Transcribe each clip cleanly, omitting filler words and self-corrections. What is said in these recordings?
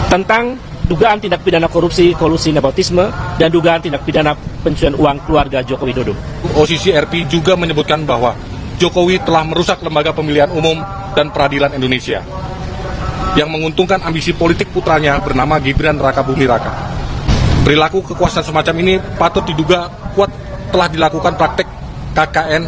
tentang dugaan tindak pidana korupsi, kolusi nepotisme, dan dugaan tindak pidana pencucian uang keluarga Joko Widodo. OSISI RP juga menyebutkan bahwa Jokowi telah merusak lembaga pemilihan umum dan peradilan Indonesia yang menguntungkan ambisi politik putranya bernama Gibran Rakabuming Raka. Perilaku kekuasaan semacam ini patut diduga kuat telah dilakukan praktek KKN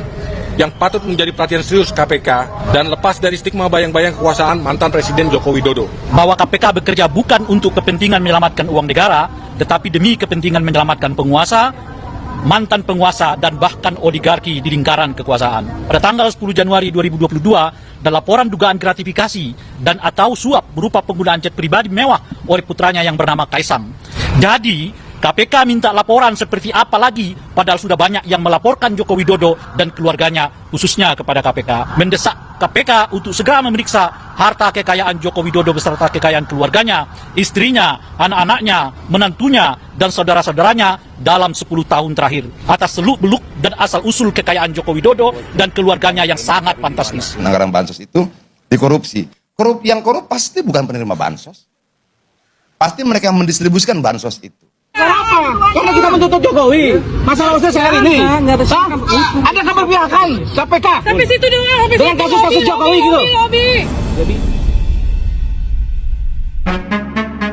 yang patut menjadi perhatian serius KPK dan lepas dari stigma bayang-bayang kekuasaan mantan Presiden Joko Widodo. Bahwa KPK bekerja bukan untuk kepentingan menyelamatkan uang negara, tetapi demi kepentingan menyelamatkan penguasa, mantan penguasa, dan bahkan oligarki di lingkaran kekuasaan. Pada tanggal 10 Januari 2022, dan laporan dugaan gratifikasi dan atau suap berupa penggunaan jet pribadi mewah oleh putranya yang bernama Kaisang. Jadi, KPK minta laporan seperti apa lagi, padahal sudah banyak yang melaporkan Joko Widodo dan keluarganya, khususnya kepada KPK. Mendesak KPK untuk segera memeriksa harta kekayaan Joko Widodo beserta kekayaan keluarganya, istrinya, anak-anaknya, menantunya, dan saudara-saudaranya dalam 10 tahun terakhir atas seluk-beluk dan asal-usul kekayaan Joko Widodo dan keluarganya yang sangat fantastis. Anggaran bansos itu dikorupsi. Yang korup pasti bukan penerima bansos. Pasti mereka yang mendistribusikan bansos itu. Kenapa? Karena kita menuntut Jokowi. Masalah usaha hari ini. Ada keberpihakan KPK. Sampai situ dengan kasus-kasus Jokowi gitu.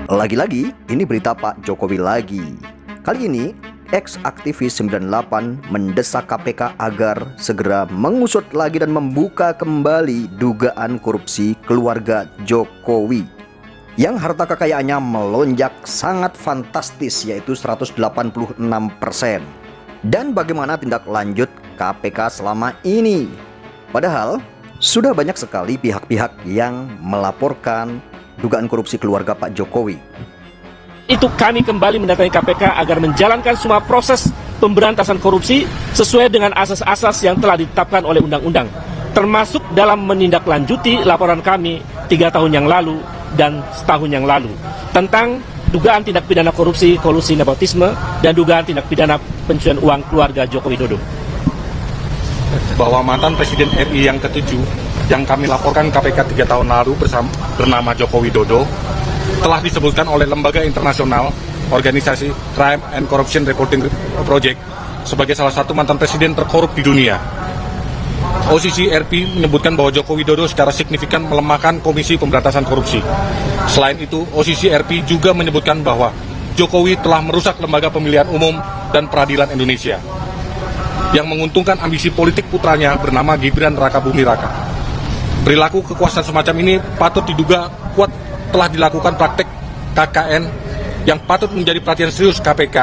Lagi-lagi, ini berita Pak Jokowi lagi. Kali ini, ex-aktivis 98 mendesak KPK agar segera mengusut lagi dan membuka kembali dugaan korupsi keluarga Jokowi yang harta kekayaannya melonjak sangat fantastis, yaitu 186%. Dan bagaimana tindak lanjut KPK selama ini? Padahal sudah banyak sekali pihak-pihak yang melaporkan dugaan korupsi keluarga Pak Jokowi. Itu kami kembali mendatangi KPK agar menjalankan semua proses pemberantasan korupsi sesuai dengan asas-asas yang telah ditetapkan oleh undang-undang, termasuk dalam menindaklanjuti laporan kami 3 tahun yang lalu dan setahun yang lalu tentang dugaan tindak pidana korupsi, kolusi nepotisme, dan dugaan tindak pidana pencucian uang keluarga Joko Widodo. Bahwa mantan Presiden RI yang ke-7 yang kami laporkan KPK 3 tahun lalu bernama Joko Widodo telah disebutkan oleh lembaga internasional organisasi Crime and Corruption Reporting Project sebagai salah satu mantan presiden terkorup di dunia. OSISI RP menyebutkan bahwa Joko Widodo secara signifikan melemahkan Komisi Pemberantasan Korupsi. Selain itu, OSISI RP juga menyebutkan bahwa Jokowi telah merusak lembaga pemilihan umum dan peradilan Indonesia yang menguntungkan ambisi politik putranya bernama Gibran Rakabuming Raka. Perilaku kekuasaan semacam ini patut diduga kuat telah dilakukan praktek KKN yang patut menjadi perhatian serius KPK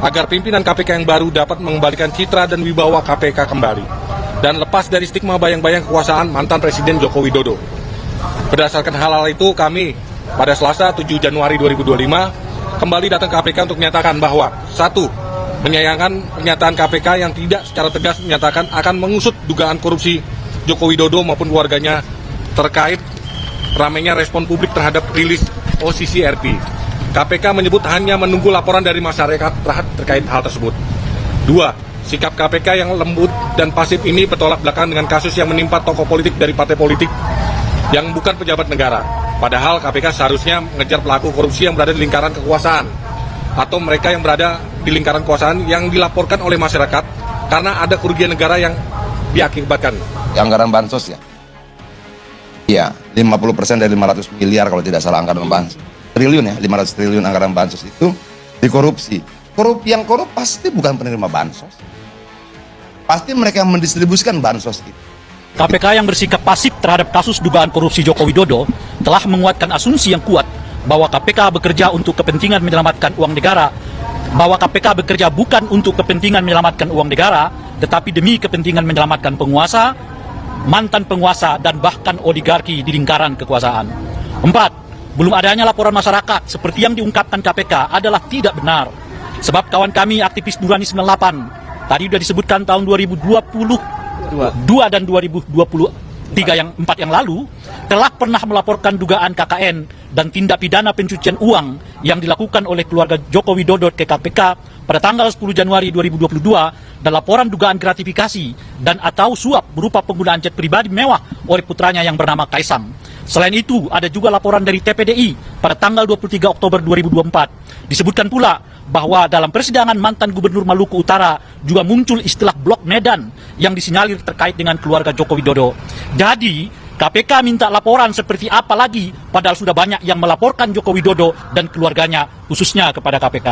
agar pimpinan KPK yang baru dapat mengembalikan citra dan wibawa KPK kembali dan lepas dari stigma bayang-bayang kekuasaan mantan Presiden Joko Widodo. Berdasarkan hal-hal itu, kami pada Selasa 7 Januari 2025 kembali datang ke KPK untuk menyatakan bahwa 1. Menyayangkan pernyataan KPK yang tidak secara tegas menyatakan akan mengusut dugaan korupsi Joko Widodo maupun keluarganya terkait ramainya respon publik terhadap rilis OSISI RP. KPK menyebut hanya menunggu laporan dari masyarakat terkait hal tersebut. 2. Sikap KPK yang lembut dan pasif ini bertolak belakang dengan kasus yang menimpa tokoh politik dari partai politik yang bukan pejabat negara. Padahal KPK seharusnya mengejar pelaku korupsi yang berada di lingkaran kekuasaan atau mereka yang berada di lingkaran kekuasaan yang dilaporkan oleh masyarakat karena ada kerugian negara yang diakibatkan. Anggaran bansos ya? Iya, 50% dari 500 miliar kalau tidak salah anggaran bansos. Triliun ya, 500 triliun anggaran bansos itu dikorupsi. Yang korup pasti bukan penerima bansos. Pasti mereka yang mendistribusikan bansos itu. KPK yang bersikap pasif terhadap kasus dugaan korupsi Joko Widodo telah menguatkan asumsi yang kuat bahwa KPK bekerja untuk kepentingan menyelamatkan uang negara, bahwa KPK bekerja bukan untuk kepentingan menyelamatkan uang negara, tetapi demi kepentingan menyelamatkan penguasa, mantan penguasa, dan bahkan oligarki di lingkaran kekuasaan. 4. Belum adanya laporan masyarakat seperti yang diungkapkan KPK adalah tidak benar. Sebab kawan kami aktivis Nurani 98 tadi sudah disebutkan tahun 2022 dan 2023 yang 4 yang lalu telah pernah melaporkan dugaan KKN dan tindak pidana pencucian uang yang dilakukan oleh keluarga Joko Widodo ke KPK pada tanggal 10 Januari 2022 dan laporan dugaan gratifikasi dan atau suap berupa penggunaan jet pribadi mewah oleh putranya yang bernama Kaisang. Selain itu, ada juga laporan dari TPDI pada tanggal 23 Oktober 2024. Disebutkan pula bahwa dalam persidangan mantan Gubernur Maluku Utara juga muncul istilah blok Medan yang disinyalir terkait dengan keluarga Joko Widodo. Jadi, KPK minta laporan seperti apa lagi, padahal sudah banyak yang melaporkan Joko Widodo dan keluarganya, khususnya kepada KPK.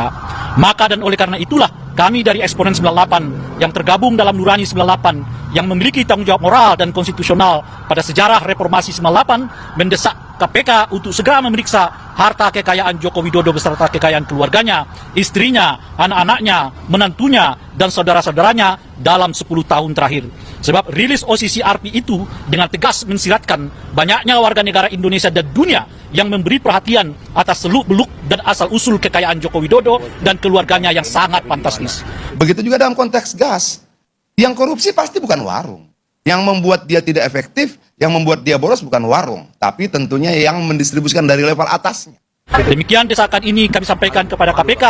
Maka dan oleh karena itulah, kami dari Eksponen 98 yang tergabung dalam Nurani 98 yang memiliki tanggung jawab moral dan konstitusional pada sejarah reformasi 98 mendesak KPK untuk segera memeriksa harta kekayaan Joko Widodo beserta kekayaan keluarganya, istrinya, anak-anaknya, menantunya, dan saudara-saudaranya dalam 10 tahun terakhir. Sebab rilis OCCRP itu dengan tegas mensiratkan banyaknya warga negara Indonesia dan dunia yang memberi perhatian atas seluk-beluk dan asal-usul kekayaan Joko Widodo dan keluarganya yang sangat fantastis. Begitu juga dalam konteks gas. Yang korupsi pasti bukan warung. Yang membuat dia tidak efektif, yang membuat dia boros bukan warung, tapi tentunya yang mendistribusikan dari level atasnya. Demikian desakan ini kami sampaikan kepada KPK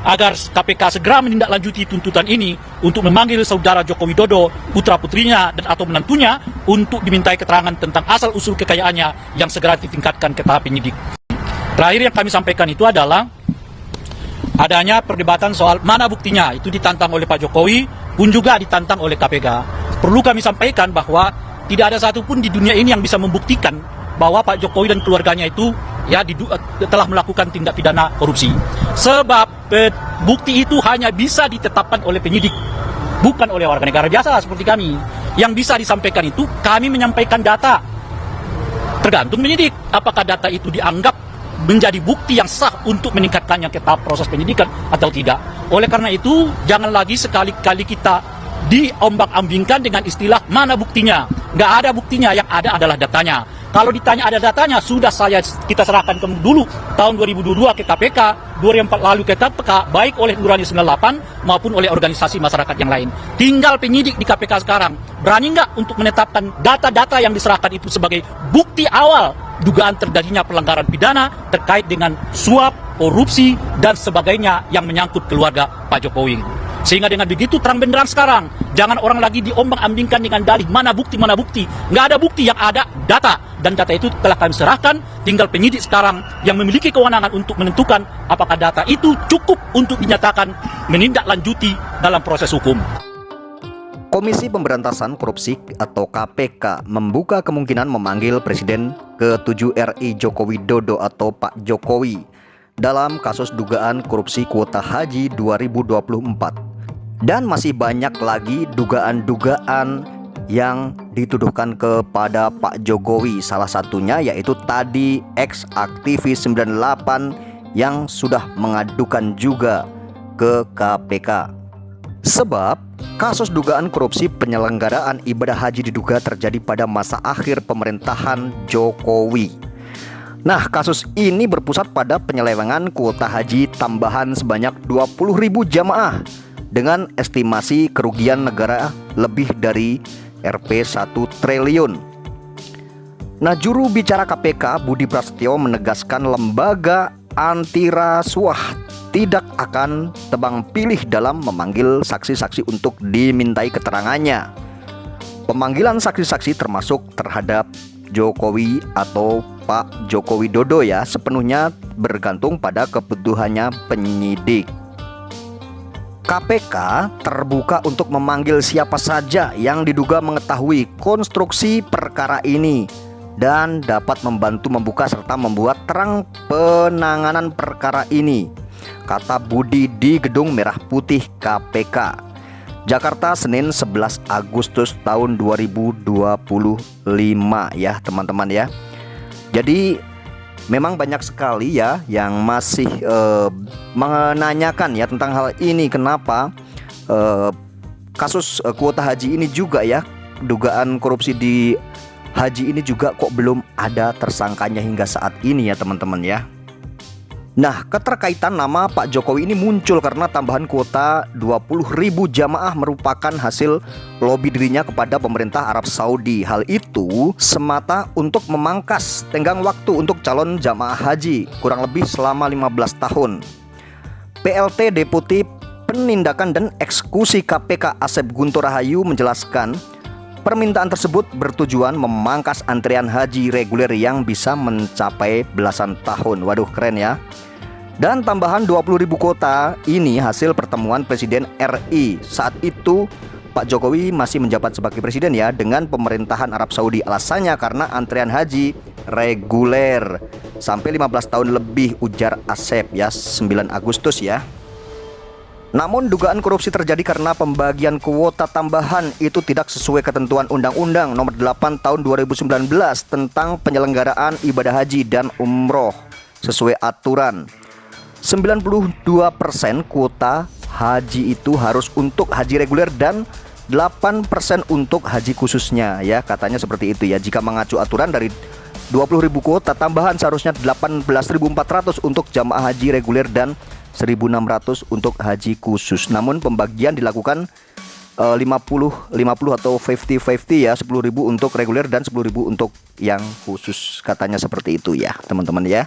agar KPK segera menindaklanjuti tuntutan ini untuk memanggil saudara Joko Widodo, putra-putrinya dan atau menantunya untuk dimintai keterangan tentang asal-usul kekayaannya yang segera ditingkatkan ke tahap penyidik. Terakhir yang kami sampaikan itu adalah adanya perdebatan soal mana buktinya, itu ditantang oleh Pak Jokowi pun juga ditantang oleh KPK. Perlu kami sampaikan bahwa tidak ada satupun di dunia ini yang bisa membuktikan bahwa Pak Jokowi dan keluarganya itu telah melakukan tindak pidana korupsi. Sebab bukti itu hanya bisa ditetapkan oleh penyidik, bukan oleh warga negara biasa seperti kami. Yang bisa disampaikan itu kami menyampaikan data. Tergantung penyidik apakah data itu dianggap menjadi bukti yang sah untuk meningkatkannya ke tahap proses penyidikan atau tidak. Oleh karena itu, jangan lagi sekali-kali kita diombang-ambingkan dengan istilah mana buktinya. Nggak ada buktinya, yang ada adalah datanya. Kalau ditanya ada datanya, sudah kita serahkan dulu tahun 2022 ke KPK, 2004 lalu ke KPK, baik oleh Nurani 98 maupun oleh organisasi masyarakat yang lain. Tinggal penyidik di KPK sekarang, berani nggak untuk menetapkan data-data yang diserahkan itu sebagai bukti awal dugaan terjadinya pelanggaran pidana terkait dengan suap, korupsi, dan sebagainya yang menyangkut keluarga Pak Jokowi. Sehingga dengan begitu terang benderang sekarang, jangan orang lagi diombang-ambingkan dengan dalih mana bukti. Nggak ada bukti, yang ada data. Dan data itu telah kami serahkan, tinggal penyidik sekarang yang memiliki kewenangan untuk menentukan apakah data itu cukup untuk dinyatakan menindaklanjuti dalam proses hukum. Komisi Pemberantasan Korupsi atau KPK membuka kemungkinan memanggil Presiden ke-7 RI Joko Widodo atau Pak Jokowi dalam kasus dugaan korupsi kuota haji 2024. Dan masih banyak lagi dugaan-dugaan yang dituduhkan kepada Pak Jokowi. Salah satunya yaitu tadi ex-aktivis 98 yang sudah mengadukan juga ke KPK. Sebab kasus dugaan korupsi penyelenggaraan ibadah haji diduga terjadi pada masa akhir pemerintahan Jokowi. Nah, kasus ini berpusat pada penyelewengan kuota haji tambahan sebanyak 20.000 jamaah dengan estimasi kerugian negara lebih dari Rp 1 triliun. Nah, juru bicara KPK Budi Prasetyo menegaskan lembaga anti rasuah tidak akan tebang pilih dalam memanggil saksi-saksi untuk dimintai keterangannya. Pemanggilan saksi-saksi termasuk terhadap Jokowi atau Pak Joko Widodo ya, sepenuhnya bergantung pada kebutuhannya penyidik. KPK terbuka untuk memanggil siapa saja yang diduga mengetahui konstruksi perkara ini dan dapat membantu membuka serta membuat terang penanganan perkara ini, kata Budi di Gedung Merah Putih KPK, Jakarta, Senin 11 Agustus tahun 2025 ya teman-teman ya. Jadi memang banyak sekali ya yang masih menanyakan ya tentang hal ini. Kenapa kasus kuota haji ini juga ya, dugaan korupsi di haji ini juga kok belum ada tersangkanya hingga saat ini ya teman-teman ya. Nah, keterkaitan nama Pak Jokowi ini muncul karena tambahan kuota 20.000 jamaah merupakan hasil lobi dirinya kepada pemerintah Arab Saudi. Hal itu semata untuk memangkas tenggang waktu untuk calon jamaah haji kurang lebih selama 15 tahun. PLT Deputi Penindakan dan Eksekusi KPK Asep Guntur Rahayu menjelaskan Permintaan tersebut bertujuan memangkas antrian haji reguler yang bisa mencapai belasan tahun. Waduh, keren ya. Dan tambahan 20.000 kuota ini hasil pertemuan Presiden RI. Saat itu Pak Jokowi masih menjabat sebagai presiden ya, dengan pemerintahan Arab Saudi. Alasannya karena antrian haji reguler sampai 15 tahun lebih, ujar Asep ya, 9 Agustus ya. Namun dugaan korupsi terjadi karena pembagian kuota tambahan itu tidak sesuai ketentuan Undang-Undang Nomor 8 Tahun 2019 tentang penyelenggaraan ibadah haji dan umroh sesuai aturan. 92% kuota haji itu harus untuk haji reguler dan 8% untuk haji khususnya ya, katanya seperti itu ya. Jika mengacu aturan dari 20.000 kuota tambahan seharusnya 18.400 untuk jamaah haji reguler dan 1.600 untuk haji khusus. Namun pembagian dilakukan 50-50 atau 50-50 ya, 10.000 untuk reguler dan 10.000 untuk yang khusus, katanya seperti itu ya teman-teman ya.